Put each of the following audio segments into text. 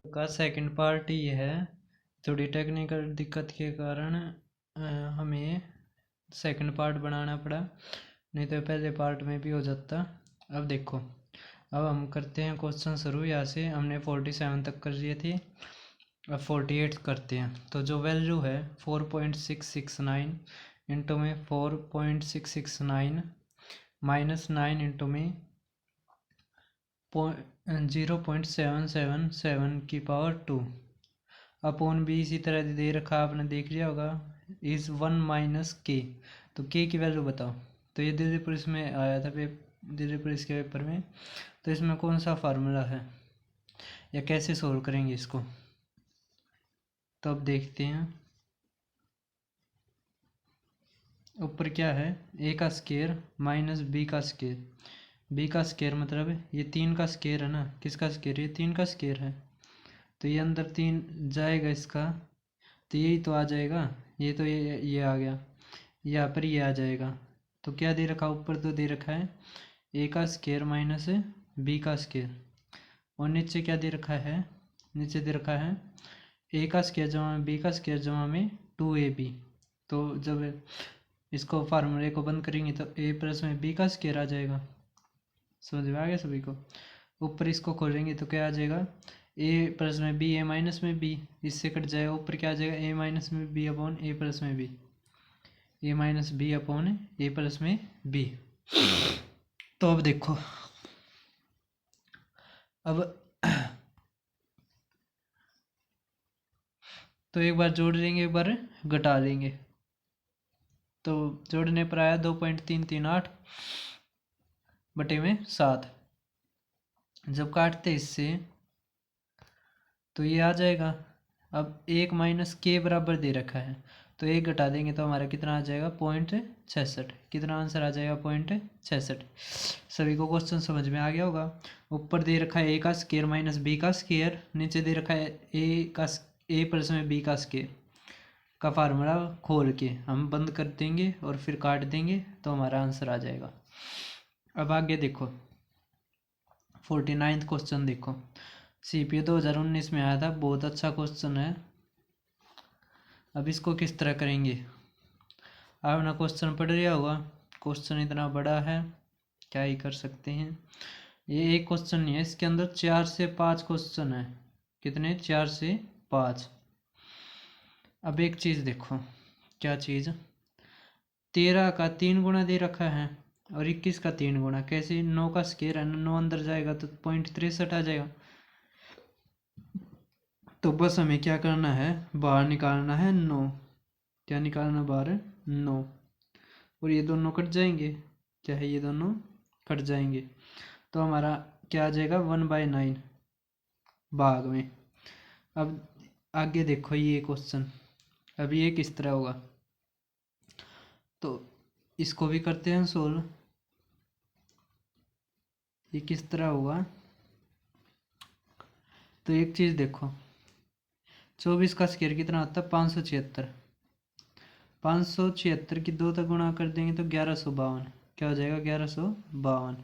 का second part ये है। थोड़ी टेक्निकल दिक्कत के कारण हमें सेकंड पार्ट बनाना पड़ा, नहीं तो पहले पार्ट में भी हो जाता। अब देखो, अब हम करते हैं क्वेश्चन शुरू। यहाँ से हमने 47 तक कर लिए थे, अब 48 करते हैं। तो जो वैल्यू है 4.669 इंटू में 4.669 माइनस 9 इंटू में 0.777 की पावर 2 अपॉन बी। इसी तरह दे रखा, आपने देख लिया होगा, इज 1 माइनस के। तो के की वैल्यू बताओ। तो ये दिल्ली पुलिस में आया था, दिल्ली पुलिस के पेपर में। तो इसमें कौन सा फार्मूला है या कैसे सोल्व करेंगे इसको, तो अब देखते हैं। ऊपर क्या है, ए का स्केयर माइनस बी का स्केयर। बी का स्केयर मतलब ये 3 का स्केयर है ना, किसका स्केयर, ये 3 का स्केयर है। तो ये अंदर 3 जाएगा इसका, तो यही तो आ जाएगा। ये तो ये आ गया, यहाँ पर ये आ जाएगा। तो क्या दे रखा, ऊपर तो दे रखा है ए का स्केयर माइनस बी का स्केयर, और नीचे क्या दे रखा है, नीचे दे रखा है ए का स्केयर जमा बी का स्केयर जमा में 2ab। तो जब इसको फार्मूले को बंद करेंगे तो ए प्लस में बी का स्केयर आ जाएगा। समझ में आ गया सभी को। ऊपर इसको खोलेंगे तो क्या आ जाएगा, ए प्लस में बी, ए माइनस में बी, इससे कट जाएगा। ऊपर क्या आ जाएगा, ए माइनस में बी अपॉन ए प्लस में बी, ए माइनस बी अपॉन ए प्लस में बी। तो अब देखो, अब तो एक बार जोड़ लेंगे, एक बार घटा लेंगे। तो जोड़ने पर आया 2.338 बटे में 7। जब काटते इससे तो ये आ जाएगा। अब 1 माइनस के बराबर दे रखा है, तो 1 घटा देंगे तो हमारा कितना आ जाएगा, 0.66। कितना आंसर आ जाएगा, 0.66। सभी को क्वेश्चन समझ में आ गया होगा। ऊपर दे रखा है ए का स्केयर माइनस बी का स्केयर, नीचे दे रखा है ए प्लस में बी का स्केयर का फार्मूला खोल के हम बंद कर देंगे और फिर काट देंगे तो हमारा आंसर आ जाएगा। अब आगे देखो, 49वां क्वेश्चन देखो, CPO 2019 में आया था, बहुत अच्छा क्वेश्चन है। अब इसको किस तरह करेंगे, आपने क्वेश्चन पढ़ लिया होगा। क्वेश्चन इतना बड़ा है, क्या ही कर सकते हैं। ये एक क्वेश्चन नहीं है, इसके अंदर 4 से 5 क्वेश्चन है। कितने, 4 से 5। अब एक चीज़ देखो, क्या चीज़, 13 का 3 गुना दे रखा है और 21 का 3 गुना। कैसे, 9 का स्केयर है, 9 अंदर जाएगा तो 0.63 आ जाएगा। तो बस हमें क्या करना है, बाहर निकालना है 9। क्या निकालना बाहर, 9। और ये दोनों कट जाएंगे, क्या है, ये दोनों कट जाएंगे। तो हमारा क्या आ जाएगा, 1/9 भाग में। अब आगे देखो ये क्वेश्चन, अब ये किस तरह होगा, तो इसको भी करते हैं सोल्व। ये किस तरह होगा, तो एक चीज़ देखो, 24 का स्केयर कितना होता है, 576। 576 की 2 तक गुणा कर देंगे तो 1152। क्या हो जाएगा, 1152।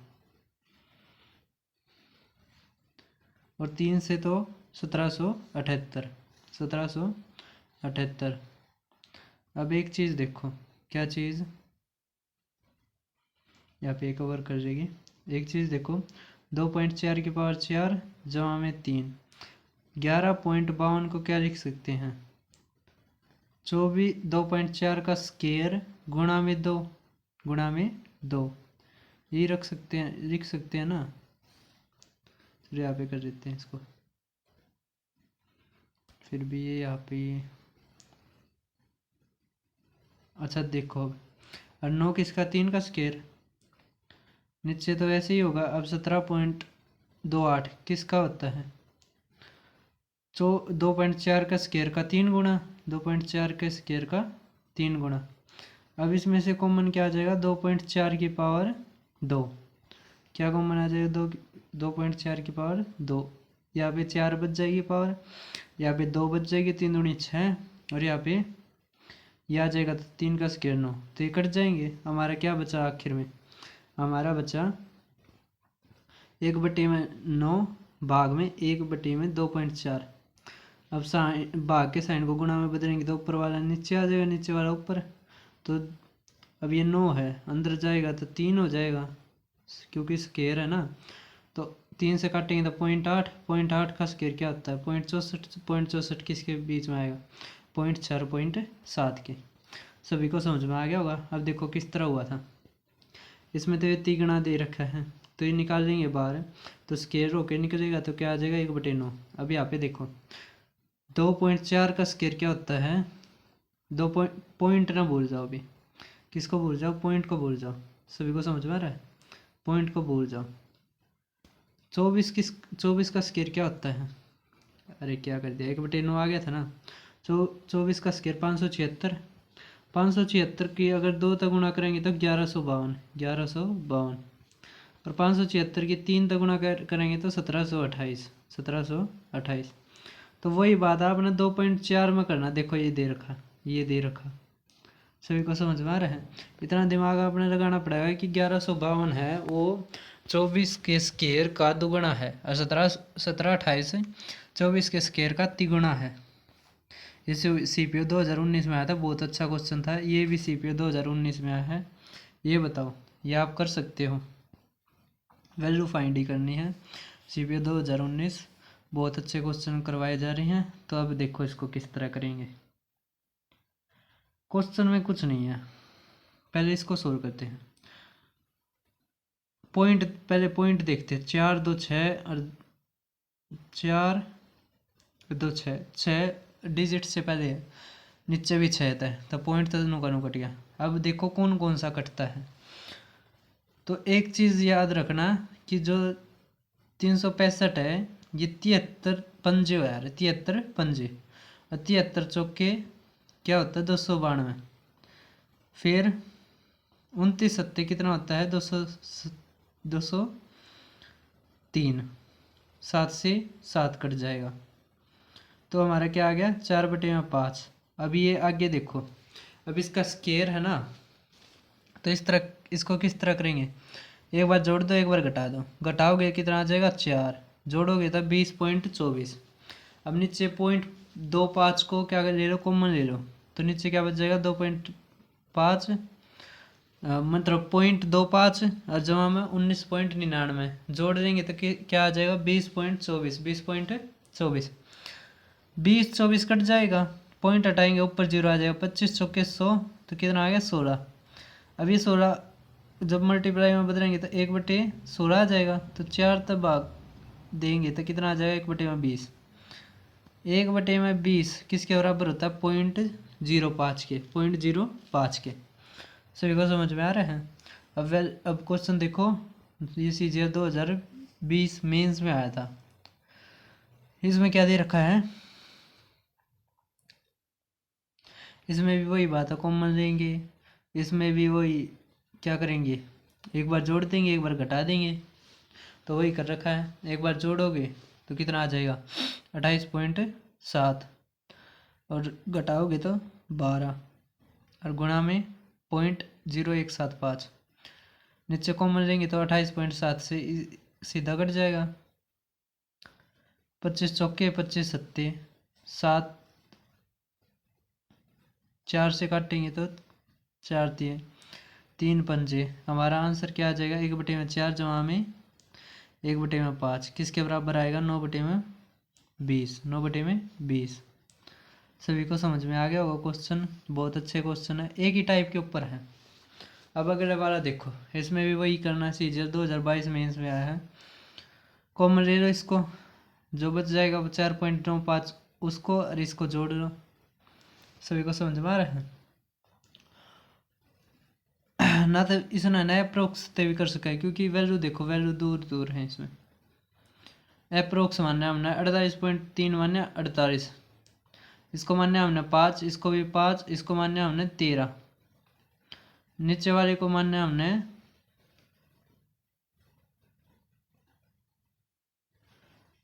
और 3 से तो 1778, 1778। अब एक चीज़ देखो, क्या चीज़, यहाँ पे कवर कर देगी। एक चीज़ देखो, 2.4 की पावर 4 जमा में 3, 11.52 को क्या लिख सकते हैं, 2.4 का स्केयर गुणा में 2, गुणा में 2, यही रख सकते हैं, लिख सकते हैं ना। चलिए यहाँ पे कर देते हैं इसको, फिर भी ये यहाँ पे अच्छा देखो, और 9 किसका, 3 का स्केयर, नीचे तो ऐसे ही होगा। अब 17.28 किसका होता है, 2.4 का स्केयर का 3 गुना, 2.4 के स्केयर का 3 गुना। अब इसमें से कॉमन क्या आ जाएगा, 2.4 की पावर 2। क्या कॉमन आ जाएगा, 2.4 की पावर 2। यहाँ पे 4 बच जाएगी पावर, यहाँ पे 2 बच जाएगी, 3 दूनी 6, और यहाँ पे यह आ जाएगा तो 3 का स्केयर 9। तो ये कट जाएंगे, हमारा क्या बचा आखिर में, हमारा बचा 1/9 भाग में 1/2.4। अब साइन भाग के साइन को गुणा में बदलेंगे तो ऊपर वाला नीचे आ जाएगा, नीचे वाला ऊपर। तो अब ये 9 है, अंदर जाएगा तो 3 हो जाएगा क्योंकि स्केयर है ना। तो 3 से काटेंगे तो 0.8, 0.8 का स्केयर क्या होता है 0.64, 0.64 किसके बीच में आएगा 0.4 0.7 के। सभी को समझ में आ गया होगा। अब देखो किस तरह हुआ था, इसमें तो ये तिगुना दे रखा है तो ये निकाल लेंगे बाहर, तो स्केयर होके निकलेगा तो क्या आ जाएगा 1/9। अब यहाँ पे देखो 2.4 का स्केयर क्या होता है, दो पॉइंट ना भूल जाओ, अभी किसको भूल जाओ, पॉइंट को भूल जाओ। सभी को समझ में आ रहा है, पॉइंट को भूल जाओ। 24 का स्केयर क्या होता है, अरे क्या कर दिया 1/9 आ गया था ना। 24 का स्केयर 576, 576 की अगर 2 तक गुणा करेंगे तो 1152, 1152। और 576 की 3 तक गुणा करेंगे तो 1728, 1728। तो वही बात आपने 2.4 में करना। देखो ये दे रखा, ये दे रखा, सभी को समझ में आ रहा है। इतना दिमाग आपने लगाना पड़ेगा कि 1152 है वो 24 के स्केयर का दुगुना है, और 1728 24 के स्केयर का तिगुना है। इसे CPO 2019 में आया था, बहुत अच्छा क्वेश्चन था। ये भी CPO 2019 में आया है। ये बताओ, ये आप कर सकते हो, वैल्यू फाइंड ही करनी है। CPO 2019 बहुत अच्छे क्वेश्चन करवाए जा रहे हैं। तो अब देखो इसको किस तरह करेंगे। क्वेश्चन में कुछ नहीं है, पहले इसको सोल्व करते हैं। पॉइंट, पहले पॉइंट देखते हैं। 4 2 6 और 4 2 6, 6 डिजिट से पहले है, नीचे भी 6 था, तो पॉइंट तो दोनों का कट गया। अब देखो कौन कौन सा कटता है। तो एक चीज़ याद रखना कि जो 365 है ये 73 पंजे हो यार, 73 पंजे, और 73 चौके क्या होता है 292। फिर 29 सत्ते कितना होता है 203, 7 से 7 कट जाएगा तो हमारा क्या आ गया 4/5। अभी ये आगे देखो, अब इसका स्केयर है ना, तो इस तरह इसको किस तरह करेंगे, एक बार जोड़ दो एक बार घटा दो, घटाओगे कितना आ जाएगा 4, जोड़ोगे तब 20.24। अब नीचे 0.25 को क्या ले लो, कॉमन ले लो, तो नीचे क्या बच जाएगा 2.5, मतलब 0.25 और जमा में 19.99, जोड़ देंगे तो क्या आ जाएगा 20.24, 20.24, 20 24 कट जाएगा, पॉइंट हटाएंगे ऊपर 0 आ जाएगा, 25 चौके 100, तो कितना आ गया 16। अब ये 16 जब मल्टीप्लाई में बदलेंगे तो 1/16 आ जाएगा, तो 4 तब भाग देंगे तो कितना आ जाएगा 1/20। 1/20 किसके बराबर होता है 0.05 के, 0.05 के। सभी को समझ में आ रहा है। अब क्वेश्चन देखो, ये CGL 2020 मेंस में आया था। इसमें क्या दे रखा है, इसमें भी वही बात है, कॉमन लेंगे। इसमें भी वही क्या करेंगे, एक बार जोड़ देंगे एक बार घटा देंगे, तो वही कर रखा है। एक बार जोड़ोगे तो कितना आ जाएगा 28.7, और घटाओगे तो 12, और गुणा में 0.0175, नीचे कॉमन लेंगे तो 28.7 से सीधा कट जाएगा। 25 चौके 25 सत्ते 7, 4 से काटेंगे तो 4 दिए 3 पंजे। हमारा आंसर क्या आ जाएगा 1/4 जमा में 1/5 किसके बराबर आएगा 9/20, 9/20। सभी को समझ में आ गया होगा। क्वेश्चन बहुत अच्छे क्वेश्चन है, एक ही टाइप के ऊपर है। अब अगले वाला देखो, इसमें भी वही करना है, CGL 2022 मेंस में आया है। कॉमन ले लो इसको, जो बच जाएगा वो 4.95 उसको, और इसको जोड़ लो। सभी को समझ में आ रहा है ना। तो इसने ना अप्रोक्स भी कर सका है, क्योंकि वैल्यू देखो वैल्यू दूर दूर है। इसमें अप्रोक्स मानना हमने 48.3 मान्य 48, इसको मान्य हमने 5, इसको भी 5, इसको मान्य हमने 13, नीचे वाले को मान्य हमने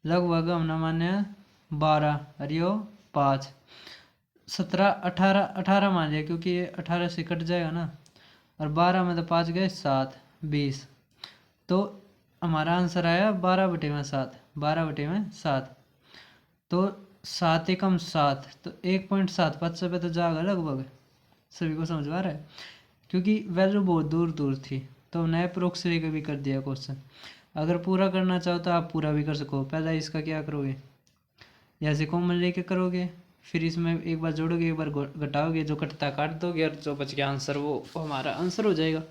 लगभग हमने मान्य 12, और यो 5, 17, 18, 18 मान लिया क्योंकि ये 18 से कट जाएगा ना, और 12 में तो 5 गए 7, 20, तो हमारा आंसर आया 12/7। 12/7। तो 7 एकम 7, तो 1.75 पे तो जाएगा लगभग। सभी को समझ में आ रहा है, क्योंकि वैल्यू बहुत दूर दूर थी तो हमने अप्रोक्स लेकर भी कर दिया क्वेश्चन। अगर पूरा करना चाहो तो आप पूरा भी कर सको। पहले इसका क्या करोगे, यहाँ से कॉमन लेके करोगे, फिर इसमें एक बार जोड़ोगे, एक बार घटाओगे, जो कटता काट दोगे और जो बच गया आंसर वो हमारा आंसर हो जाएगा।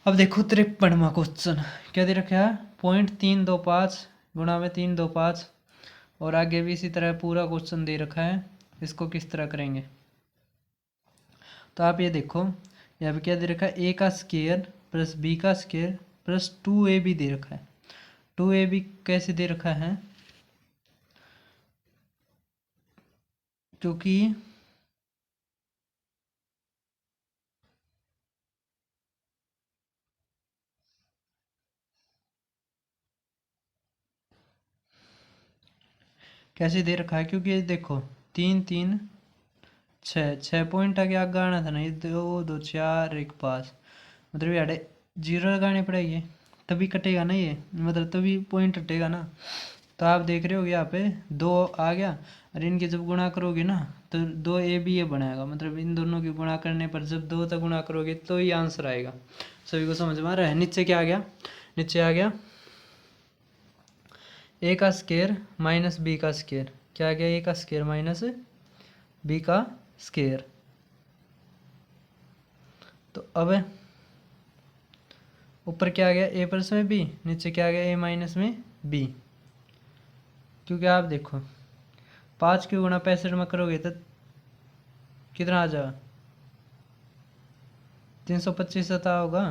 अब देखो 53वां क्वेश्चन क्या दे रखा है, 0.325 गुणा में 325, और आगे भी इसी तरह पूरा क्वेश्चन दे रखा है। इसको किस तरह करेंगे, तो आप ये देखो यहाँ पे क्या दे रखा है, ए का स्क्वायर प्लस बी का स्क्वायर प्लस 2ab दे रखा है। 2ab कैसे दे रखा है, क्योंकि कैसे दे रखा है, क्योंकि ये देखो 3 3 6 पॉइंट आगे आगे आना था ना, ये 2 2 4 1 5, मतलब ये 0 लगाने पड़ेगी तभी कटेगा ना ये, मतलब तभी पॉइंट हटेगा ना। तो आप देख रहे हो यहाँ पे 2 आ गया, और इनके जब गुणा करोगे ना तो 2ab ये बनाएगा, मतलब इन दोनों की गुणा करने पर जब 2 तक गुणा करोगे तो ये आंसर आएगा। सभी को समझ में आ रहा है। नीचे क्या आ गया, नीचे आ गया ए का स्क्वायर माइनस बी का स्क्वायर। क्या आ गया, ए का स्क्वायर माइनस बी का स्क्वायर। तो अब ऊपर क्या आ गया, ए प्लस में बी, नीचे क्या आ गया, ए माइनस में बी। क्योंकि आप देखो 5 के गुणा 65 में करोगे तो कितना आ जाएगा, 325 आता होगा,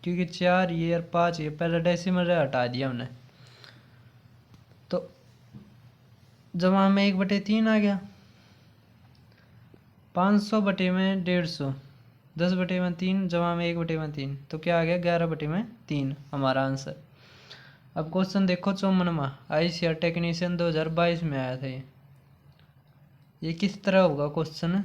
क्योंकि 4 ये और 5 ये पहले डेसिमल हटा दिया हमने। तो जमा में 1/3 आ गया, 500/150, 10/3 जमा में 1/3, तो क्या आ गया 11/3 हमारा आंसर। अब क्वेश्चन देखो 54वां, ICAR टेक्नीशियन 2022 में आया था ये किस तरह होगा क्वेश्चन,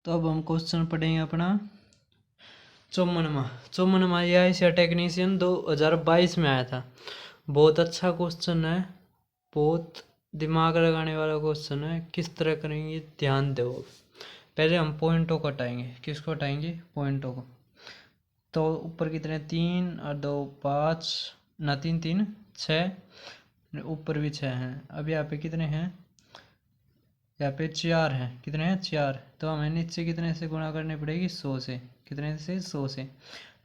तो अब हम क्वेश्चन पढ़ेंगे अपना 54वां ये ICAR टेक्नीशियन 2022 में आया था। बहुत अच्छा क्वेश्चन है, बहुत दिमाग लगाने वाला क्वेश्चन है। किस तरह करेंगे ध्यान दो। पहले हम पॉइंटों को हटाएंगे, किसको हटाएंगे, पॉइंटों को। तो ऊपर कितने 3 और 2 5 ना 3 3 6, ऊपर भी 6 हैं। अब यहाँ पे कितने हैं, यहाँ पे 4 हैं, कितने हैं 4। तो हमें नीचे कितने से गुणा करनी पड़ेगी, 100 से, कितने से 100 से,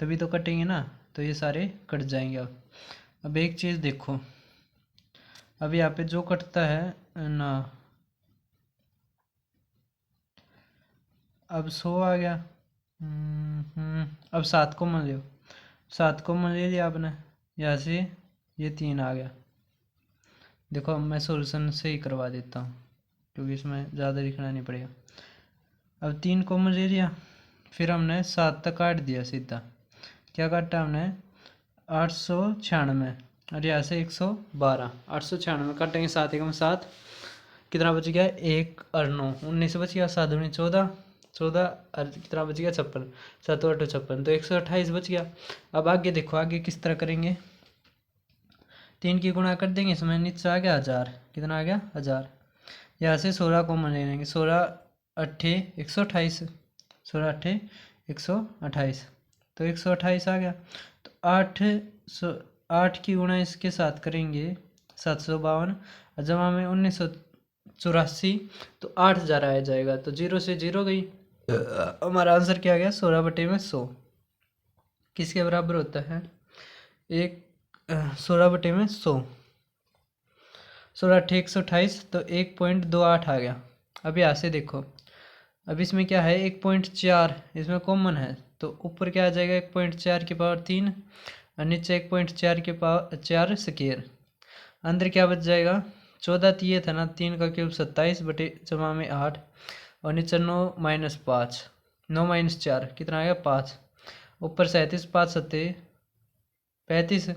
तभी तो कटेंगे ना। तो ये सारे कट जाएंगे। अब एक चीज़ देखो, अब यहाँ पे जो कटता है ना, अब 100 आ गया। अब 7 को मान लो, 7 को मान ले लिया आपने, यहाँ से ये 3 आ गया। देखो मैं सॉल्यूशन से ही करवा देता हूँ क्योंकि इसमें ज़्यादा लिखना नहीं पड़ेगा। अब 3 कॉमन ले लिया, फिर हमने 7 तक काट दिया सीधा। क्या काटा हमने, 896, और यहाँ से 112, 896 काटेंगे, 7 एकम 7, कितना बच गया 1 और 9 19 बच गया, 7 दूनी 14, 14 और कितना बच गया 56, 7 8 56, तो 128 बच गया। अब आगे देखो, आगे किस तरह करेंगे, 3 की गुणा कर देंगे, इसमें नीचे आ गया 1000, कितना आ गया 1000। यहाँ से 16 कॉमन ले लेंगे, 16 अट्ठे 128, 16 अट्ठे 128, तो 128 आ गया। तो 8 की गुणा इसके साथ करेंगे 752, और जमा में 1984, तो 8000 आ जाएगा। तो 0 से 0 गई, हमारा आंसर क्या गया 16/100, किसके बराबर होता है, 16/100, 16 अट्ठे 128, तो 1.28 आ गया। अब यहाँ से देखो, अब इसमें क्या है 1.4 इसमें कॉमन है, तो ऊपर क्या आ जाएगा 1.4 की पावर 3, और नीचे 1.4 की पावर 4 स्क्वायर। अंदर क्या बच जाएगा, 14 ये था ना, 3 का क्यूब 27 बटे जमा में 8, और नीचे 9 माइनस 5, 9 माइनस 4 कितना आ गया 5, ऊपर 37, 5 सत्ते 35,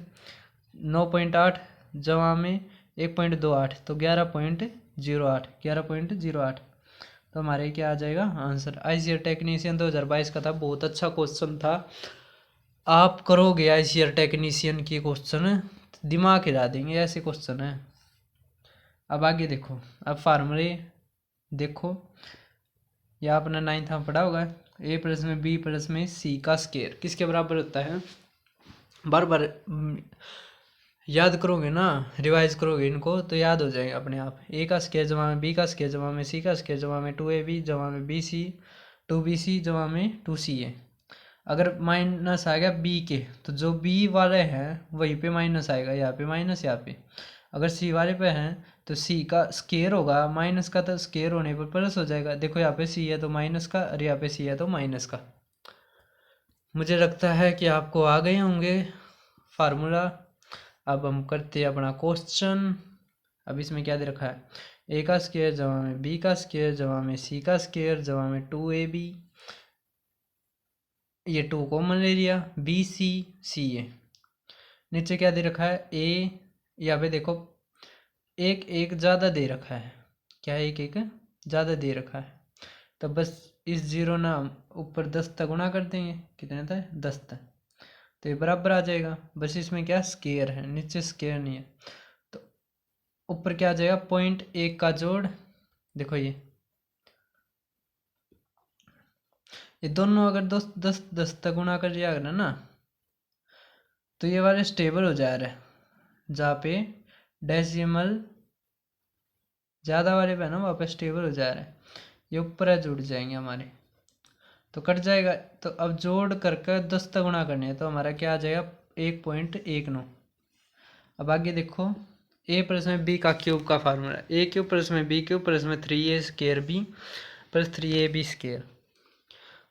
9.8 जमा में 1.28 तो 11.08 11.08। तो हमारे क्या आ जाएगा आंसर। आईसीआर टेक्नीशियन 2022 का था, बहुत अच्छा क्वेश्चन था। आप करोगे आईसीआर टेक्नीशियन की क्वेश्चन दिमाग हिला देंगे, ऐसे क्वेश्चन है। अब आगे देखो, अब फार्मूले देखो, यह आपने 9th में पढ़ा होगा। ए प्लस में बी प्लस में सी का स्केयर किसके बराबर होता है। बार बार याद करोगे ना, रिवाइज करोगे इनको तो याद हो जाएगा अपने आप। ए का स्केयर जमा में बी का स्केयर जमा में सी का स्केयर जमा में 2ab जमा में bc 2bc जमा में 2ca। अगर माइनस आ गया बी के तो जो बी वाले हैं वहीं पे माइनस आएगा, यहाँ पे माइनस यहाँ पे। अगर सी वाले पे हैं तो सी का स्केयर होगा, माइनस का तो स्केयर होने पर प्लस हो जाएगा। देखो यहाँ पे सी है तो माइनस का, और यहाँ पे सी है तो माइनस का। मुझे लगता है कि आपको आ गए होंगे फार्मूला। अब हम करते हैं अपना क्वेश्चन। अब इसमें क्या दे रखा है, ए का स्केयर जमा में बी का स्केयर जमा में सी का स्केयर जमा में 2ab, ये 2 कॉमन ले लिया, बी सी सी ए। नीचे क्या दे रखा है ए, यहाँ पे देखो एक एक ज़्यादा दे रखा है, क्या एक एक ज़्यादा दे रखा है। तो बस इस जीरो ना ऊपर 10 तक गुणा कर देंगे, कितने था 10 तक, तो ये बराबर आ जाएगा। बस इसमें क्या स्केयर है, नीचे स्केयर नहीं है। तो ऊपर क्या आ जाएगा 0.1 का जोड़, देखो ये दोनों अगर 10 तक गुणा कर लिया अगर ना तो ये वाले स्टेबल हो जा रहे हैं, जहाँ पे डेसिमल ज़्यादा वाले पे ना वहाँ पे स्टेबल हो जा रहे हैं। ये ऊपर जुड़ जाएंगे हमारे, तो कट जाएगा। तो अब जोड़ करके 10 तक गुणा करने है, तो हमारा क्या आ जाएगा 1.19। अब आगे देखो, ए प्लस में बी का क्यूब का फार्मूला, ए क्यूब प्लस में बी क्यूब प्लस में 3a square B plus 3ab square.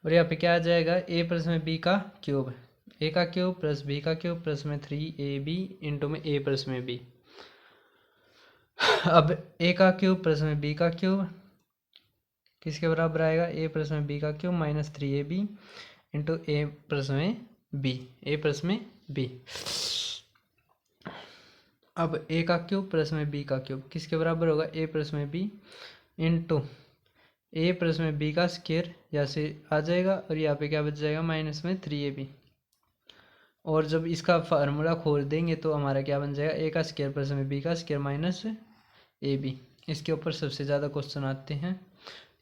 और यहाँ पे क्या आ जाएगा ए प्लस में बी का क्यूब, ए का क्यूब प्लस बी का क्यूब प्लस में 3ab इंटू में ए प्लस में बी। अब ए का क्यूब प्लस में बी का क्यूब किसके बराबर आएगा, ए प्लस में बी का क्यूब माइनस 3ab इंटू ए प्लस में बी, ए प्लस में बी। अब ए का क्यूब प्लस में बी का क्यूब किसके बराबर होगा, ए प्लस में बी इंटू ए प्लस में बी का स्केयर, यहाँ से आ जाएगा। और यहाँ पे क्या बच जाएगा माइनस में 3ab। और जब इसका फार्मूला खोल देंगे तो हमारा क्या बन जाएगा, ए का स्केयर प्लस में बी का स्केयर माइनस ab। इसके ऊपर सबसे ज़्यादा क्वेश्चन आते हैं।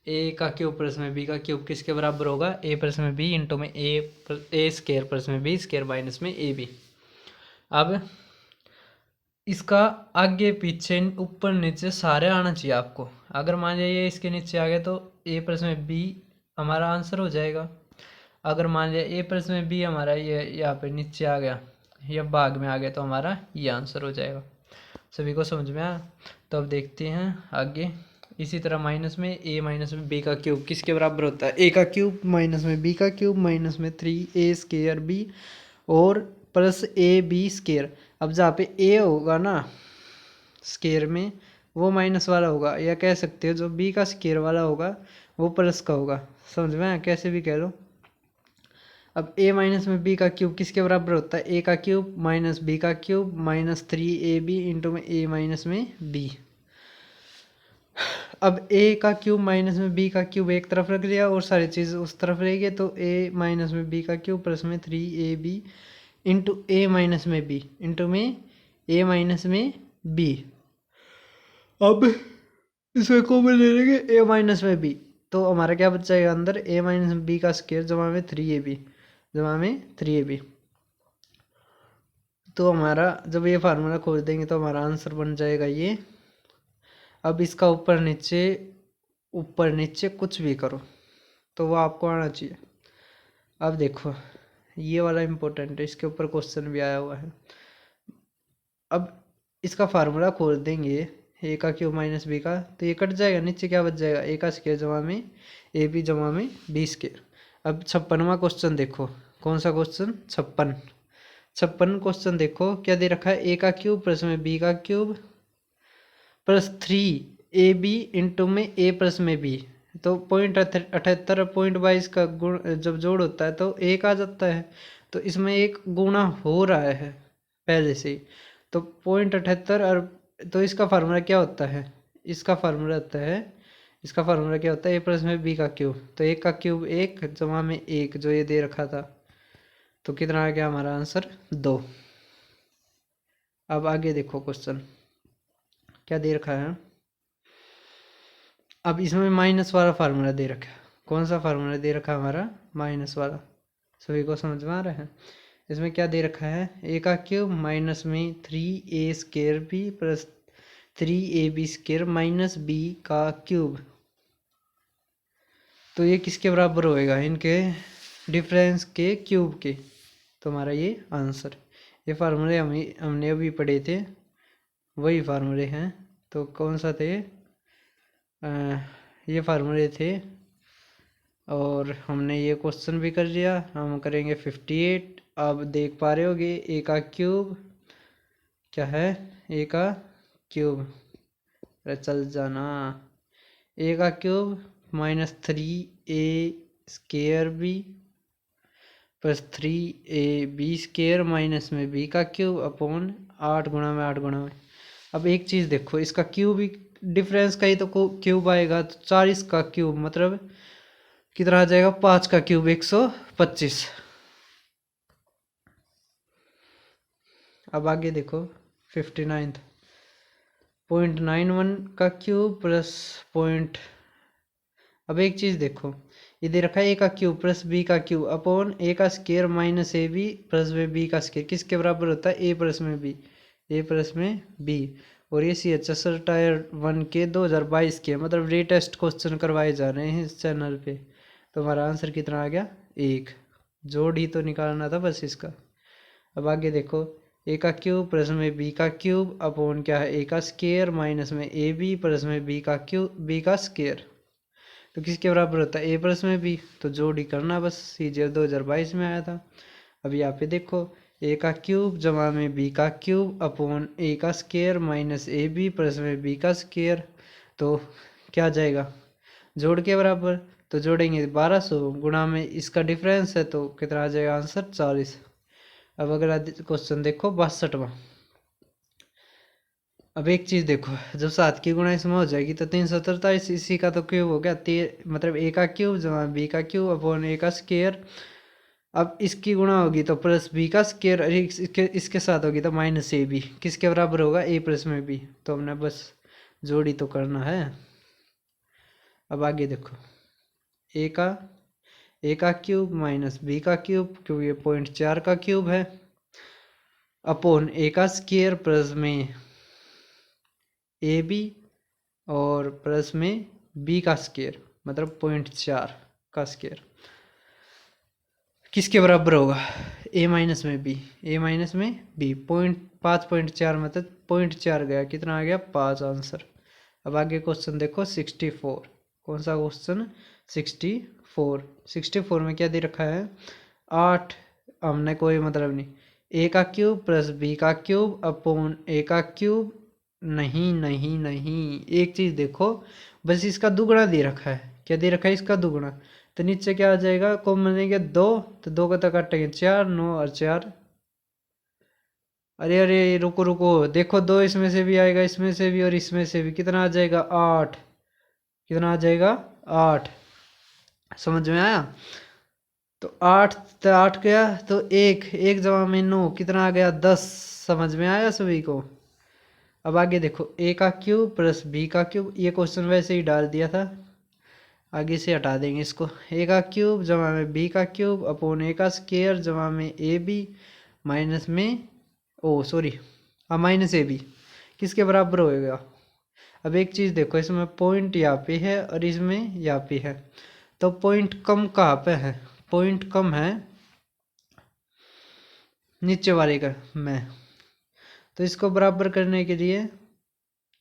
ए का क्यूब प्लस में बी का क्यूब किसके बराबर होगा, ए प्लस में बी इंटू में ए स्केयर प्लस में बी स्केयर माइनस में ab। अब इसका आगे पीछे ऊपर नीचे सारे आना चाहिए आपको। अगर मान लिया ये इसके नीचे आ गया तो ए प्लस में बी हमारा आंसर हो जाएगा। अगर मान लिया ए प्लस में बी हमारा ये यहाँ पे नीचे आ गया या भाग में आ गया तो हमारा ये आंसर हो जाएगा। सभी को समझ में आया। तो अब देखते हैं आगे। इसी तरह माइनस में ए माइनस में बी का क्यूब किसके बराबर होता है, ए का क्यूब माइनस में बी का क्यूब माइनस में 3a स्केयर बी और प्लस ए बी स्केयर। अब जहाँ पे ए होगा ना स्केयर में वो माइनस वाला होगा, या कह सकते हो जो बी का स्केयर वाला होगा वो प्लस का होगा। समझ में आया, कैसे भी कह लो। अब a माइनस में b का क्यूब किसके बराबर होता है, a का क्यूब माइनस b का क्यूब माइनस 3ab इंटू में a माइनस में b। अब a का क्यूब माइनस में b का क्यूब एक तरफ रख लिया और सारी चीज़ उस तरफ रहेगी, तो a माइनस में b का क्यूब प्लस में 3ab इंटू a माइनस में b इंटू में a माइनस में b। अब इसमें कॉमन ले लेंगे a माइनस में b, तो हमारा क्या बच जाएगा अंदर a माइनस में b का स्क्वायर जमा में 3ab जमा में 3ab। तो हमारा जब ये फार्मूला खोल देंगे तो हमारा आंसर बन जाएगा ये। अब इसका ऊपर नीचे कुछ भी करो तो वो आपको आना चाहिए। अब देखो ये वाला इम्पोर्टेंट है, इसके ऊपर क्वेश्चन भी आया हुआ है। अब इसका फार्मूला खोल देंगे ए का क्यूब माइनस बी का, तो ये कट जाएगा, नीचे क्या बच जाएगा ए का स्क्वायर जमा में ए बी जमा में बी स्क्वायर। अब 56वां क्वेश्चन देखो, कौन सा क्वेश्चन 56 क्वेश्चन देखो क्या दे रखा है, ए का क्यूब प्लस में बी का क्यूब प्लस 3ab इंटू में ए प्लस में बी। तो 0.78 का गुण जब जोड़ होता है तो एक आ जाता है, तो इसमें एक गुणा हो रहा है पहले से ही, तो 0.78 और तो इसका फार्मूला क्या होता है, इसका फार्मूला होता है, इसका फार्मूला क्या होता है, ए प्लस में बी का क्यूब। तो एक का क्यूब एक जमा में एक जो ये दे रखा था, तो कितना आ गया हमारा आंसर 2। अब आगे देखो क्वेश्चन क्या दे रखा है। अब इसमें माइनस वाला फार्मूला दे रखा है। कौन सा फार्मूला दे रखा है हमारा, माइनस वाला। सभी को समझ में आ रहा है। इसमें क्या दे रखा है, ए का क्यूब माइनस में 3a² b plus 3ab² minus b का क्यूब। तो ये किसके बराबर होएगा, इनके डिफरेंस के क्यूब के। तो हमारा ये आंसर, ये फार्मूले हमने अभी पढ़े थे, वही फार्मूले हैं। तो कौन सा थे, ये फार्मूले थे। और हमने ये क्वेश्चन भी कर लिया। हम करेंगे 58। अब देख पा रहे होगे ए का क्यूब क्या है, ए का क्यूब, अरे चल जाना, ए का cube minus 3a² b plus 3ab² minus में बी का क्यूब अपॉन 8 गुणा में 8 गुणा में। अब एक चीज़ देखो, इसका क्यूब ही डिफरेंस का ही तो क्यूब आएगा, तो 40 का क्यूब मतलब कितना आ जाएगा, 5 का क्यूब 125। अब आगे देखो 59, 0.91 का क्यूब प्लस पॉइंट। अब एक चीज़ देखो, ये दे रखा है ए का क्यूब प्लस बी का क्यूब अपॉन ए का square minus a b plus में बी का स्केयर, किसके बराबर होता है, ए प्लस में बी, ए प्लस में बी। और ये CHSL टायर 1 के 2022 के मतलब लेटेस्ट क्वेश्चन करवाए जा रहे हैं इस चैनल पे। तो हमारा आंसर कितना आ गया, 1। जोड़ ही तो निकालना था बस इसका। अब आगे देखो, ए का क्यूब प्लस में बी का क्यूब अपॉन क्या है, ए का स्केयर माइनस में ए बी प्लस में बी का क्यूब, बी का स्केयर। तो किसके बराबर होता है, ए प्लस में बी। तो जोड़ ही करना बस, CGL 2022 में आया था। अब यहाँ पे देखो, ए का क्यूब जमा में बी का क्यूब अपॉन ए का square minus a b plus में बी का स्केयर। तो क्या जाएगा, जोड़ के बराबर। तो जोड़ेंगे 1200 गुणा में इसका डिफरेंस है, तो कितना आ जाएगा आंसर 40। अब अगला क्वेश्चन देखो 62वां। अब एक चीज देखो, जब 7 की गुणा इसमें हो जाएगी तो 343 इसी का तो क्यूब हो गया, मतलब ए का क्यूब जमा बी का क्यूब अपॉन ए का स्केयर। अब इसकी गुणा होगी तो प्लस बी का स्केयर, इसके साथ होगी तो माइनस ए बी, किसके बराबर होगा, ए प्लस में बी। तो हमने बस जोड़ी तो करना है। अब आगे देखो, ए का क्यूब माइनस बी का क्यूब, क्योंकि ये 0.4 का क्यूब है, अपॉन ए का स्केयर प्लस में ए बी और प्लस में बी का स्केयर मतलब 0.4 का स्केयर, किसके बराबर होगा, ए माइनस में बी, ए माइनस में बी। 5.4 मतलब 0.4 गया, कितना आ गया 5 आंसर। अब आगे क्वेश्चन देखो 64। कौन सा क्वेश्चन, 64 में क्या दे रखा है, 8, हमने कोई मतलब नहीं, ए का क्यूब प्लस बी का क्यूब अपॉन ए का क्यूब। नहीं नहीं नहीं, एक चीज देखो, बस इसका दुगुना दे रखा है। क्या दे रखा है, इसका दुगुना। तो नीचे क्या आ जाएगा, कॉमन लेंगे 2, तो 2 का तो काटेंगे 4, 9 और 4। अरे अरे रुको रुको, देखो 2 इसमें से भी आएगा, इसमें से भी और इसमें से भी, कितना आ जाएगा 8, कितना आ जाएगा 8। समझ में आया। तो 8 गया, तो एक जमा में 9, कितना आ गया 10। समझ में आया सभी को। अब आगे देखो, ए का क्यूब प्लस बी का क्यूब, ये क्वेश्चन वैसे ही डाल दिया था, आगे से हटा देंगे इसको। ए का क्यूब जमा में बी का क्यूब अपॉन ए का स्केयर जमा में ए बी माइनस में, ओ सॉरी हाँ माइनस ए बी, किसके बराबर होएगा। अब एक चीज़ देखो, इसमें पॉइंट यहाँ पे है और इसमें यहाँ पे है, तो पॉइंट कम कहाँ पे है, पॉइंट कम है नीचे वाले का में। तो इसको बराबर करने के लिए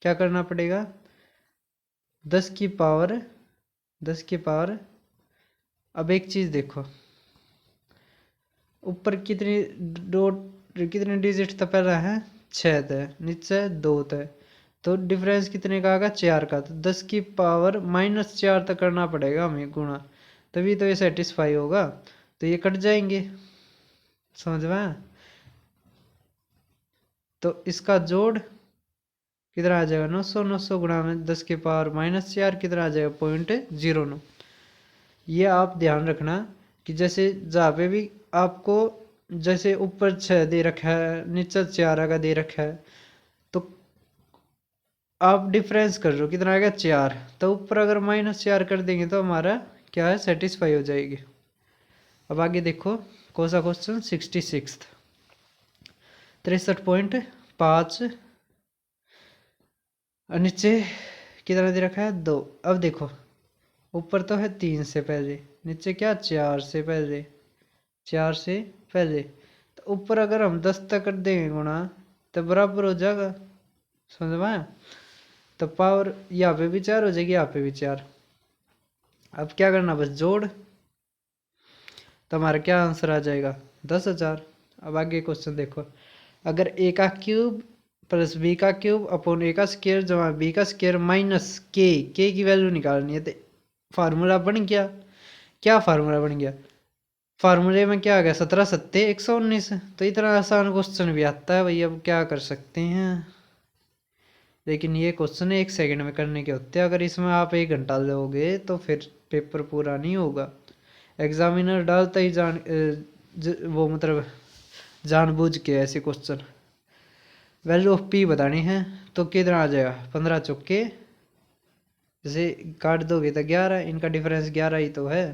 क्या करना पड़ेगा, 10 की पावर। अब एक चीज़ देखो, ऊपर कितने डिजिट था, पहला है 6 थे, नीचे 2 थे, तो डिफरेंस कितने का आएगा 4 का। तो 10 की पावर -4 तक करना पड़ेगा हमें गुणा, तभी तो ये सेटिस्फाई होगा। तो ये कट जाएंगे, समझ में। तो इसका जोड़ कितना आ जाएगा 900, 900 गुणा में 10 की पावर -4 कितना आ जाएगा 0.09। ये आप ध्यान रखना कि जैसे जहाँ पे भी आपको जैसे ऊपर 6 दे रखा है नीचे 4 का दे रखा है तो आप डिफरेंस कर रहे हो कितना आएगा 4, तो ऊपर अगर -4 कर देंगे तो हमारा क्या है सेटिस्फाई हो जाएगी। अब आगे देखो कौन सा क्वेश्चन 66 63.5 और नीचे कितना दे रखा है 2। अब देखो ऊपर तो है 3 से पहले, नीचे क्या 4 से पहले, 4 से पहले, तो ऊपर अगर हम 10 तक कर देंगे गुणा तो बराबर हो जाएगा, समझ में आया? तो पावर यहाँ पे भी 4 हो जाएगी, यहाँ पे भी 4। अब क्या करना बस जोड़, तो हमारा क्या आंसर आ जाएगा 10,000। अब आगे क्वेश्चन देखो, अगर ए का क्यूब प्लस बी का क्यूब अपॉन ए का स्क्वायर जमा बी का स्क्वायर माइनस के की वैल्यू निकालनी है, तो फार्मूला बन गया। क्या फार्मूला बन गया? फार्मूले में क्या आ गया 17 सत्ते 119। तो इतना आसान क्वेश्चन भी आता है भाई, अब क्या कर सकते हैं। लेकिन ये क्वेश्चन 1 सेकंड में करने के होते हैं, अगर इसमें आप 1 घंटा लोगे तो फिर पेपर पूरा नहीं होगा। एग्जामिनर डालता ही वो मतलब जानबूझ के ऐसे क्वेश्चन। वैल्यू ऑफ पी बतानी है तो कितना आ जाएगा 15 चौके, जैसे काट दोगे तो 11, इनका डिफरेंस 11 ही तो है,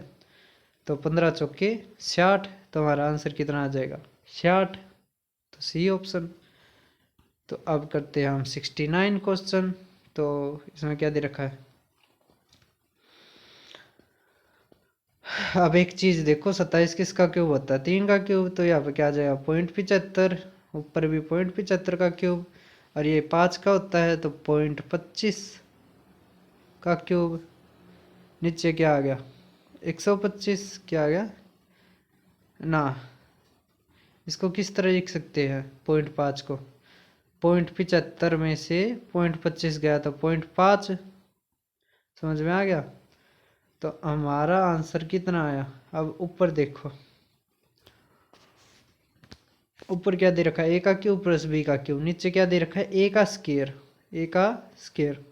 तो 15 चौके 60, तो हमारा आंसर कितना आ जाएगा 60, तो सी ऑप्शन। तो अब करते हैं हम 69 क्वेश्चन। तो इसमें क्या दे रखा है, अब एक चीज देखो 27 किसका क्यूब होता है 3 का क्यूब, तो यहाँ पे क्या आ जाएगा 0.75, ऊपर भी 0.75 का क्यूब, और ये 5 का होता है तो 0.25 का क्यूब, नीचे क्या आ गया 125, क्या आ गया ना, इसको किस तरह लिख सकते हैं 0.5 को, 0.75 में से 0.25 गया तो 0.5, समझ में आ गया। तो हमारा आंसर कितना आया, अब ऊपर देखो, ऊपर क्या दे रखा है ए का क्यूब प्लस बी का क्यूब, नीचे क्या दे रखा है ए का स्केयर, ए का स्केयर,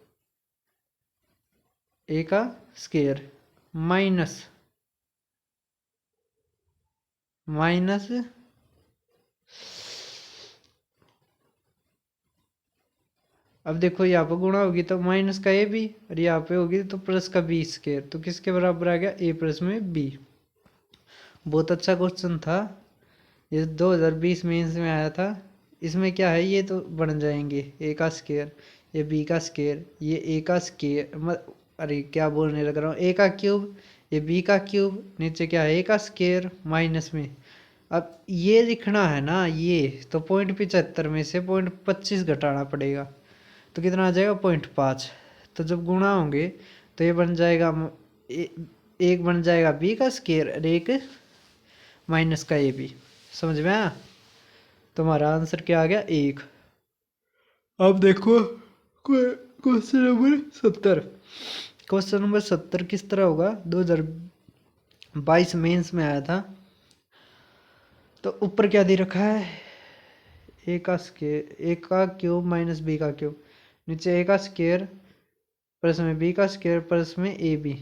ए का स्केयर माइनस माइनस अब देखो यहाँ पर गुणा होगी तो माइनस का ए बी, और यहाँ पे होगी तो प्लस का बी स्केयर, तो किसके बराबर आ गया ए प्लस में बी। बहुत अच्छा क्वेश्चन था ये, 2020 मेंस में आया था। इसमें क्या है ये तो बन जाएंगे ए का स्केयर, ये बी का स्केयर, ये ए का स्केयर, अरे क्या बोलने लग रहा हूँ, ए का क्यूब, ये बी का क्यूब, नीचे क्या है ए का स्केयर माइनस में। अब ये लिखना है ना ये, तो 0.75 में से 0.25 घटाना पड़ेगा, तो कितना आ जाएगा 0.5। तो जब गुणा होंगे तो ये बन जाएगा एक बन जाएगा बी का स्केयर और एक माइनस का ए बी, समझ में आया। तो हमारा आंसर क्या आ गया 1। अब देखो क्वेश्चन नंबर 70, क्वेश्चन नंबर 70 किस तरह होगा, 2022 मेंस में आया था। तो ऊपर क्या दे रखा है ए का स्केयर, ए का क्यूब माइनस बी का क्यूब, नीचे ए का स्केयर प्लस में बी का स्केयर प्लस में ए बी।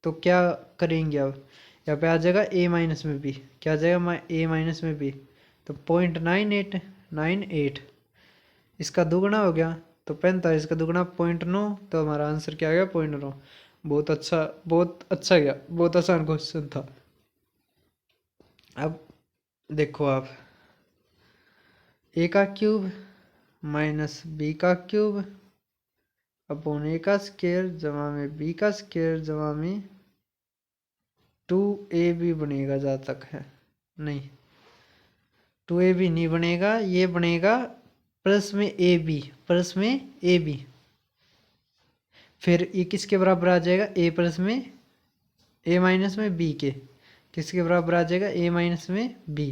तो क्या करेंगे अब, यहाँ पे आ जाएगा ए माइनस में बी, क्या आ जाएगा ए माइनस में बी, तो 0.9898, इसका दुगुना हो गया तो 45 का दुगुना 0.9, तो हमारा आंसर क्या आ गया 0.9। बहुत अच्छा गया, बहुत आसान क्वेश्चन था। अब देखो आप ए का क्यूब माइनस बी का क्यूब अपॉन ए का स्केयर जमा में बी का स्केयर जमा में 2ab बनेगा जहाँ तक है, नहीं 2ab नहीं बनेगा, ये बनेगा प्लस में ए बी, प्लस में ए बी, फिर ये किसके बराबर आ जाएगा ए प्लस में ए माइनस में बी के, किसके बराबर आ जाएगा ए माइनस में बी,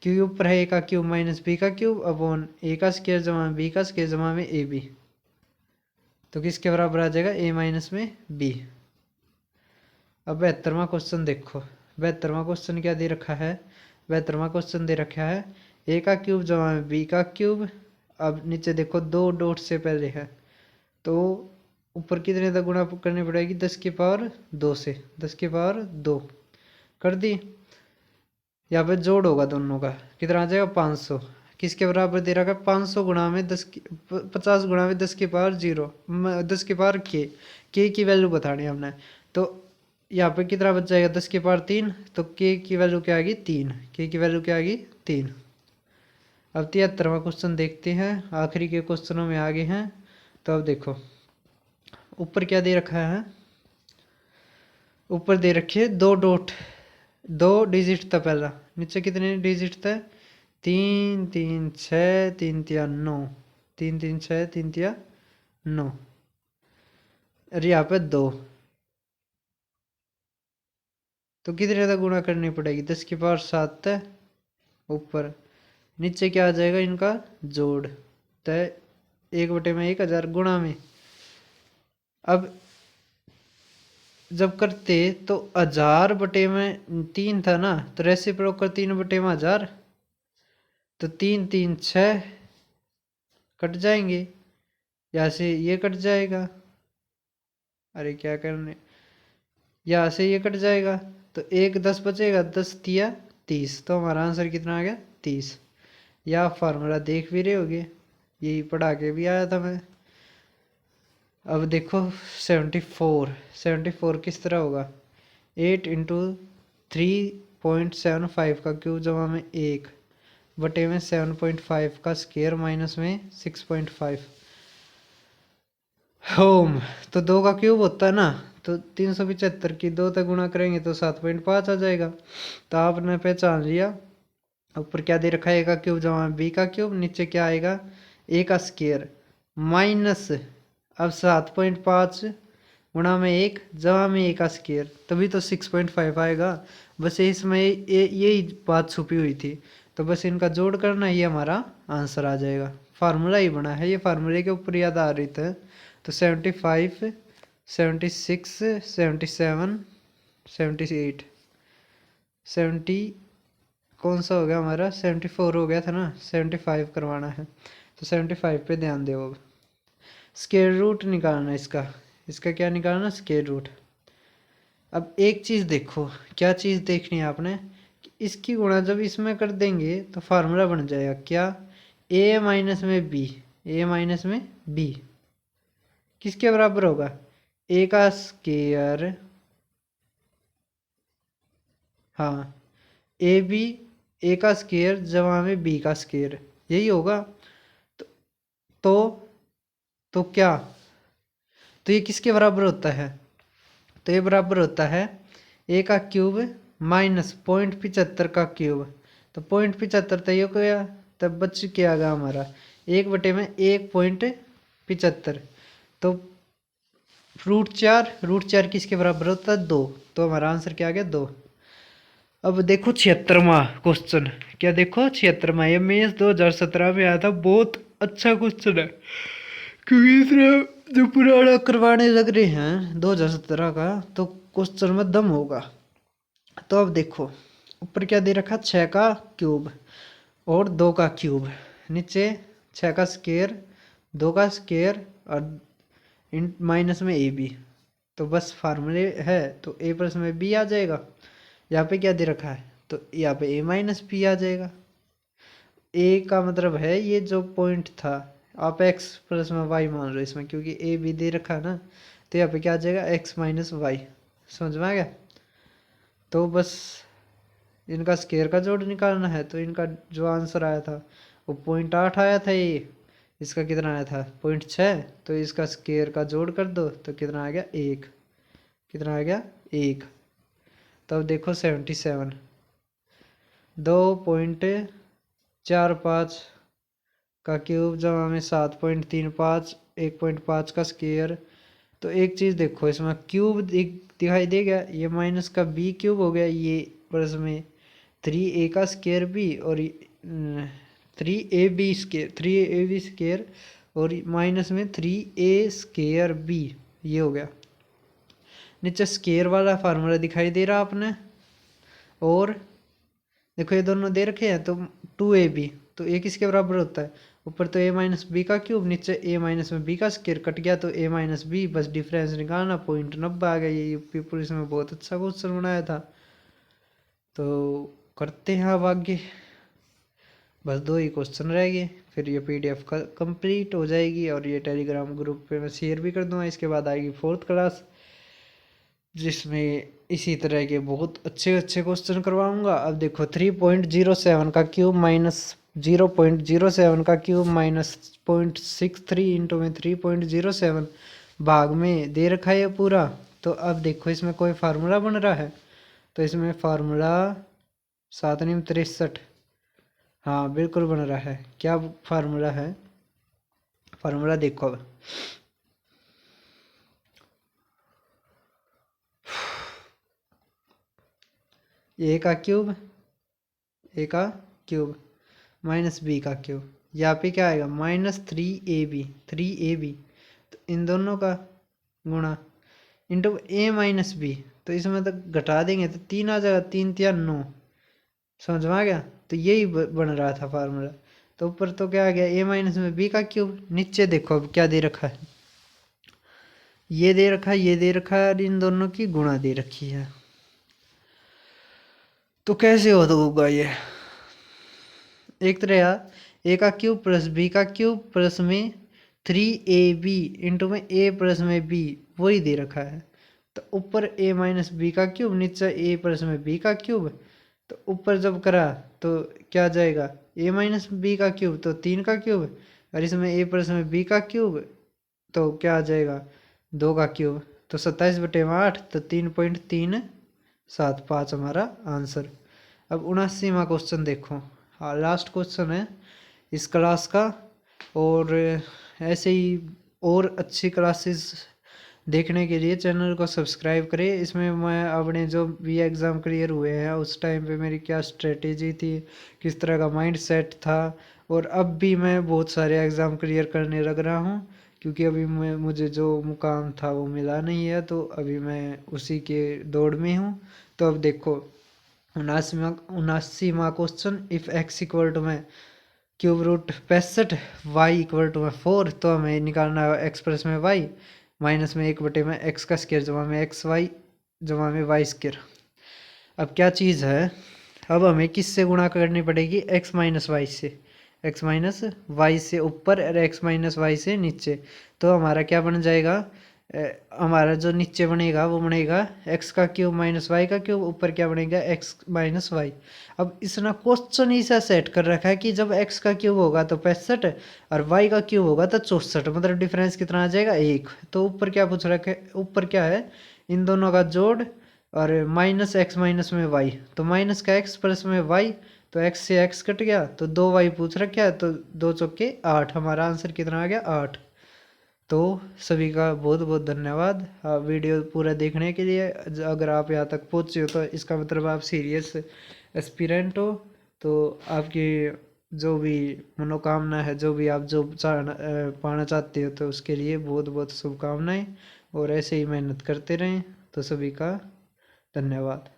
क्योंकि ऊपर है ए का क्यूब माइनस बी का क्यूब अपॉन ए का स्केयर जमा बी का स्केयर जमा में ए बी, तो किसके बराबर आ जाएगा ए माइनस में बी। अब 72वां क्वेश्चन देखो, 72वां क्वेश्चन क्या दे रखा है, 72वां क्वेश्चन दे रखा है ए का क्यूब जमा में बी का क्यूब अब नीचे देखो 2 डॉट से पहले है, तो ऊपर कितने तक गुणा करनी पड़ेगी, 10 की पावर 2 से, 10 की पावर 2 कर दी। यहाँ पे जोड़ होगा दोनों का, कितना आ जाएगा 500। किसके बराबर दे रखा है, 500 गुणा में 50 गुणा में 10 की पावर 0, 10 की पावर के की वैल्यू बतानी है हमने। तो यहाँ पे कितना बच जाएगा, 10 की पावर 3, तो के की वैल्यू क्या आएगी 3, के की वैल्यू क्या आएगी 3। अब 73वां क्वेश्चन देखते हैं, आखिरी के क्वेश्चनों में आगे हैं। तो अब देखो ऊपर क्या दे रखा है, ऊपर दे रखे 2 डॉट, 2 डिजिट था पहला, नीचे कितने डिजिट था, 3 3 6 3 3 9, 3 3 6 3 3 9, और यहाँ पे 2, तो कितने तक गुणा करनी पड़ेगी, 10 की पावर 7 है ऊपर, नीचे क्या आ जाएगा इनका जोड़, तो 1/1000 गुणा में। अब जब करते तो 1000/3 था ना, तो रेसिप्रोकल 3/1000, तो 3 3 6 कट जाएंगे, यहाँ से ये कट जाएगा, अरे क्या करने, यहाँ से ये कट जाएगा, तो 1 10 बचेगा, 10 तिया 30, तो हमारा आंसर कितना आ गया 30। या फार्मूला देख भी रहे होगे, यही पढ़ा के भी आया था मैं। अब देखो 74 किस तरह होगा, 8 इंटू 3.75 का क्यूब जमा में 1 बटे में 7.5 का स्क्वायर माइनस में 6.5 होम, तो 2 का क्यूब होता है ना, तो 375 की 2 तक गुणा करेंगे तो 7.5 आ जाएगा। तो आपने पहचान लिया, ऊपर क्या दे रखा है, ए का क्यूब जमा बी का क्यूब, नीचे क्या आएगा ए का स्क्वायर माइनस, अब 7.5 गुणा में 1 जमा में ए का स्क्वायर, तभी तो 6.5 आएगा। बस इसमें यही बात छुपी हुई थी, तो बस इनका जोड़ करना, ये हमारा आंसर आ जाएगा। फार्मूला ही बना है, ये फार्मूले के ऊपर ही आधारित है। तो 75 76 77 78 70 कौन सा हो गया हमारा, 74 हो गया था ना, 75 करवाना है, तो 75 पे ध्यान दो। अब स्क्वायर रूट निकालना इसका, इसका क्या निकालना, स्क्वायर रूट। अब एक चीज़ देखो, क्या चीज़ देखनी है आपने, कि इसकी गुणा जब इसमें कर देंगे तो फार्मूला बन जाएगा क्या, ए माइनस में बी, ए माइनस में बी किसके बराबर होगा, ए का स्क्वायर, हाँ ए बी, ए का स्क्वायर जमा में बी का स्क्वायर, यही होगा। तो तो, तो क्या, तो ये किसके बराबर होता है, तो ये बराबर होता है ए का क्यूब माइनस 0.75 का क्यूब, तो 0.75 तो ये क्या, तब बच के आ गया हमारा 1/1.75, तो रूट 4 किसके बराबर होता है 2, तो हमारा आंसर क्या आ गया 2। अब देखो 76वां क्वेश्चन, क्या देखो 76वां, ये मेंस 2017 में आया था, बहुत अच्छा क्वेश्चन है, क्योंकि इसमें जो पुराना करवाने लग रहे हैं 2017 का, तो क्वेश्चन में दम होगा। तो अब देखो ऊपर क्या दे रखा, 6 का क्यूब और 2 का क्यूब, नीचे 6 का स्क्वायर 2 का स्क्वायर और माइनस में ए बी, तो बस फार्मूले है, तो ए प्लस में बी आ जाएगा। यहाँ पे क्या दे रखा है, तो यहाँ पे ए माइनस बी आ जाएगा। ए का मतलब है ये जो पॉइंट था, आप एक्स प्लस में वाई मान लो इसमें, क्योंकि ए बी दे रखा है ना, तो यहाँ पे क्या आ जाएगा एक्स माइनस वाई, समझ में आ गया। तो बस इनका स्क्वायर का जोड़ निकालना है, तो इनका जो आंसर आया था वो 0.8 आया था, ये इसका कितना आया था 0.6, तो इसका स्क्वायर का जोड़ कर दो तो कितना आ गया 1, कितना आ गया 1। तब देखो 77 2.45 का क्यूब जमा में 7.35 1.5 का स्क्वायर। तो एक चीज़ देखो, इसमें क्यूब दिखाई देगा, ये माइनस का बी क्यूब हो गया, ये प्लस में 3a का स्क्वायर बी और 3ab स्क्वायर और माइनस में 3a स्क्वायर बी, ये हो गया। नीचे स्क्वायर वाला फार्मूला दिखाई दे रहा आपने, और देखो ये दोनों दे रखे हैं, तो 2ab, तो ए किसके बराबर होता है ऊपर तो a माइनस बी का क्यूब, नीचे a माइनस में b का स्क्वायर कट गया तो a माइनस बी, बस डिफरेंस निकालना, 0.90 आ गया। ये यूपी पुलिस में बहुत अच्छा क्वेश्चन बनाया था। तो करते हैं अब आगे, बस 2 ही क्वेश्चन रह गए, फिर ये PDF का कंप्लीट हो जाएगी और ये टेलीग्राम ग्रुप पे मैं शेयर भी कर दूंगा। इसके बाद आएगी 4th क्लास, जिसमें इसी तरह के बहुत अच्छे अच्छे क्वेश्चन करवाऊंगा। अब देखो 3.07 का क्यूब माइनस 0.07 का क्यूब माइनस 0.63 इंटू में 3.07 भाग में दे रखा है पूरा। तो अब देखो इसमें कोई फार्मूला बन रहा है, तो इसमें फार्मूला 7 नियम 63, हाँ बिल्कुल बन रहा है। क्या फार्मूला है? फार्मूला देखो अब, ए का क्यूब, ए का क्यूब माइनस बी का क्यूब, यहाँ पे क्या आएगा -3ab, 3ab, तो इन दोनों का गुणा इंटू a माइनस बी, तो इसमें तो घटा देंगे तो 3 आ जाएगा, 3 3 9, समझ में आ गया। तो यही बन रहा था फार्मूला। तो ऊपर तो क्या आ गया a माइनस में बी का क्यूब, नीचे देखो अब क्या दे रखा है, ये दे रखा है, ये दे रखा है और इन दोनों की गुणा दे रखी है। तो कैसे होगा ये? एक तरह यार a का क्यूब प्लस b का क्यूब प्लस में 3ab इंटू में a प्लस में b, वही दे रखा है। तो ऊपर a माइनस बी का क्यूब, नीचे a प्लस में b का क्यूब। तो ऊपर जब करा तो क्या जाएगा a माइनस बी का क्यूब तो 3 का क्यूब, और इसमें a प्लस में b का क्यूब तो क्या आ जाएगा 2 का क्यूब, तो 27/8, तो 3.375 हमारा आंसर। अब 79वां क्वेश्चन देखो, हाँ लास्ट क्वेश्चन है इस क्लास का। और ऐसे ही और अच्छी क्लासेस देखने के लिए चैनल को सब्सक्राइब करें। इसमें मैं अपने जो भी एग्ज़ाम क्लियर हुए हैं उस टाइम पे मेरी क्या स्ट्रेटेजी थी, किस तरह का माइंड सेट था, और अब भी मैं बहुत सारे एग्ज़ाम क्लियर करने लग रहा हूँ, क्योंकि अभी मुझे जो मुकाम था वो मिला नहीं है, तो अभी मैं उसी के दौड़ में हूँ। तो अब देखो 79वां question, if x equal to में cube root 65, Y equal to में 4, तो हमें निकालना है एक्स प्लस में वाई माइनस में 1 बटे में एक्स का स्क्वायर जमा में एक्स वाई जमा में वाई स्क्वायर। अब क्या चीज़ है, अब हमें किससे गुणा करनी पड़ेगी, एक्स माइनस वाई से, एक्स माइनस वाई से ऊपर और एक्स माइनस वाई से नीचे। तो हमारा क्या बन जाएगा, हमारा जो नीचे बनेगा वो बनेगा एक्स का क्यूब माइनस वाई का क्यूब, ऊपर क्या बनेगा एक्स माइनस वाई। अब इसने क्वेश्चन ऐसा सेट कर रखा है कि जब एक्स का क्यूब होगा तो 65 और वाई का क्यूब होगा तो 64, मतलब डिफरेंस कितना आ जाएगा 1। तो ऊपर क्या पूछ रखा है, ऊपर क्या है इन दोनों का जोड़ और माइनस एक्स माइनस में वाई, तो माइनस का एक्स प्लस में वाई, तो एक्स से एक्स कट गया तो 2 वाई पूछ रखा है, तो 2 चौके 8, हमारा आंसर कितना आ गया 8। तो सभी का बहुत बहुत धन्यवाद वीडियो पूरा देखने के लिए। अगर आप यहाँ तक पहुँचे हो तो इसका मतलब आप सीरियस एस्पिरेंट हो। तो आपकी जो भी मनोकामना है, जो भी आप जो पाना चाहते हो, तो उसके लिए बहुत बहुत शुभकामनाएं, और ऐसे ही मेहनत करते रहें। तो सभी का धन्यवाद।